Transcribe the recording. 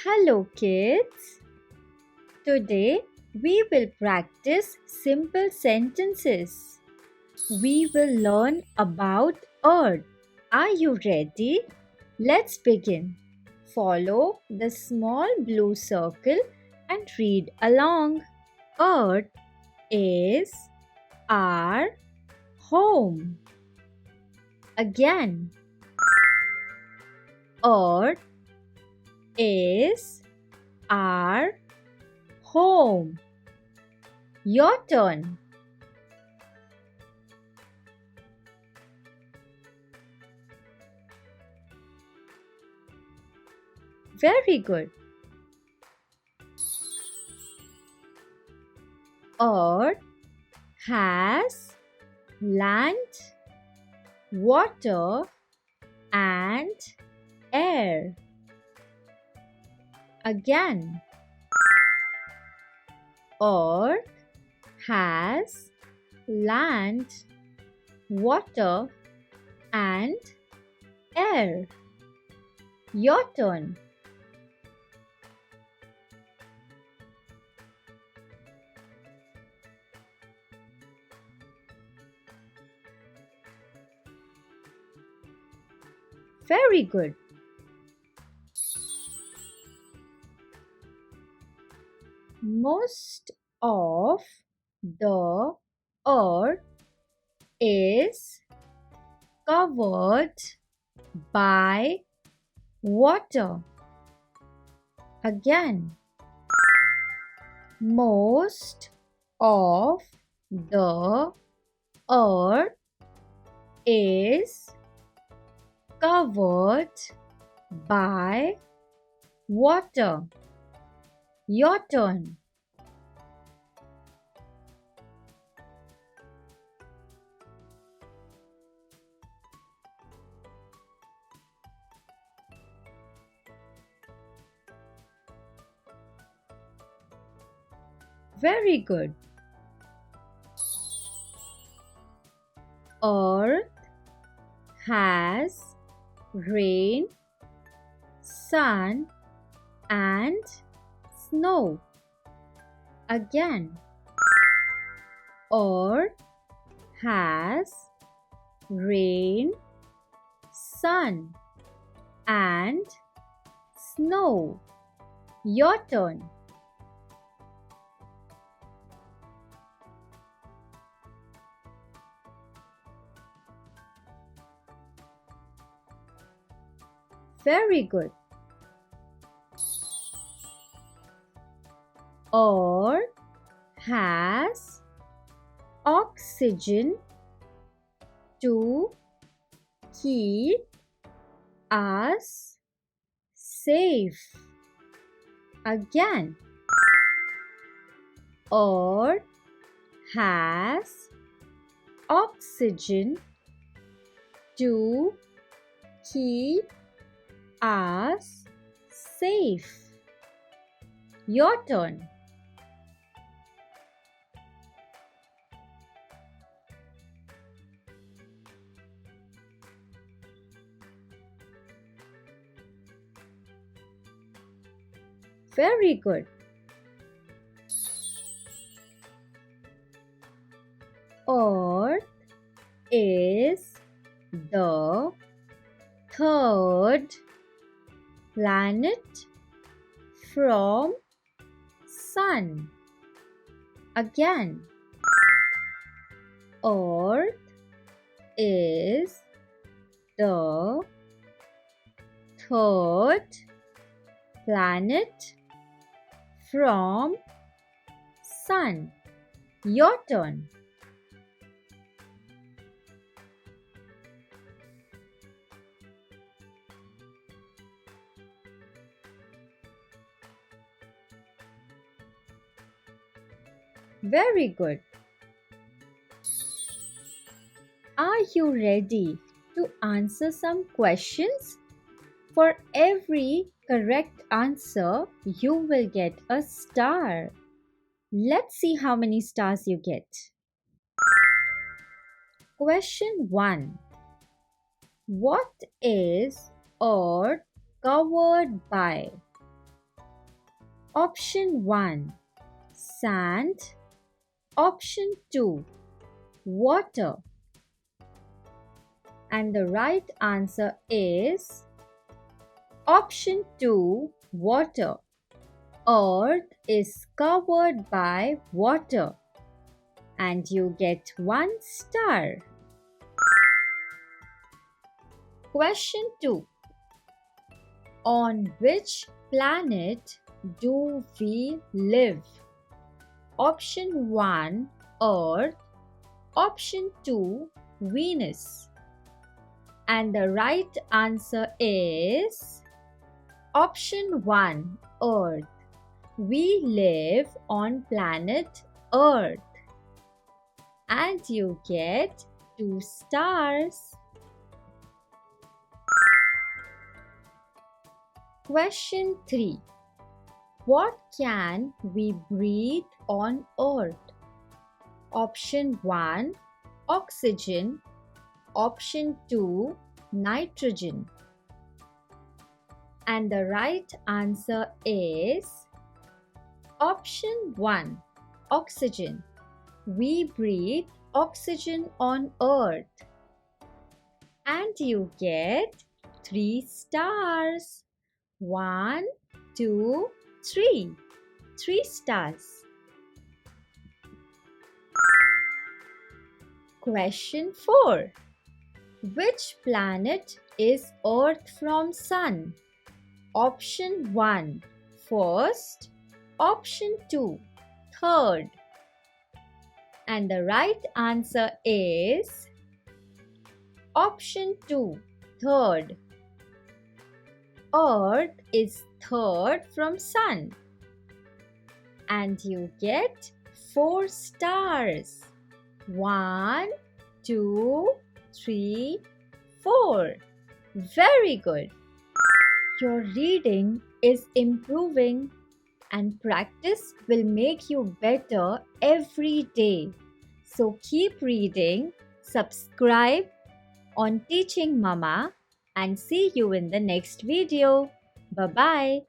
Hello, kids. Today we will practice simple sentences. We will learn about Earth. Are you ready? Let's begin. Follow the small blue circle and read along. Earth is our home. Again, Earth is our home. Your turn. Very good. Earth has land, water, and air. Again, Earth has land, water, and air. Your turn. Very good. Most of the earth is covered by water. Again, most of the earth is covered by water. Your turn. Very good. Earth has rain, sun, and snow. Again, Earth has rain, sun, and snow. Your turn. Very good. Earth has oxygen to keep us safe. Again, Earth has oxygen to keep us safe. Your turn. Very good. Earth is the third planet from Sun. Again, Earth is the third planet from Sun. Your turn. Very good. Are you ready to answer some questions? For every correct answer, you will get a star. Let's see how many stars you get. Question 1. What is Earth covered by? Option 1, sand. Option 2, water. And the right answer is option 2, water. Earth is covered by water. And you get 1 star. Question 2. On which planet do we live? Option 1, Earth. Option 2, Venus. And the right answer is option 1, Earth. We live on planet Earth. And you get 2 stars. Question 3. What can we breathe on Earth? Option 1, oxygen. Option 2, nitrogen. And the right answer is option 1, oxygen. We breathe oxygen on Earth. And you get 3 stars. 1, 2, 3. 3 stars. Question 4. Which planet is Earth from Sun? Option 1, first. Option 2, third. And the right answer is option 2, third. Earth is third from Sun. And you get 4 stars. 1, 2, 3, 4. Very good. Your reading is improving, and practice will make you better every day. So keep reading, subscribe on Teaching Mumma, and see you in the next video. Bye-bye.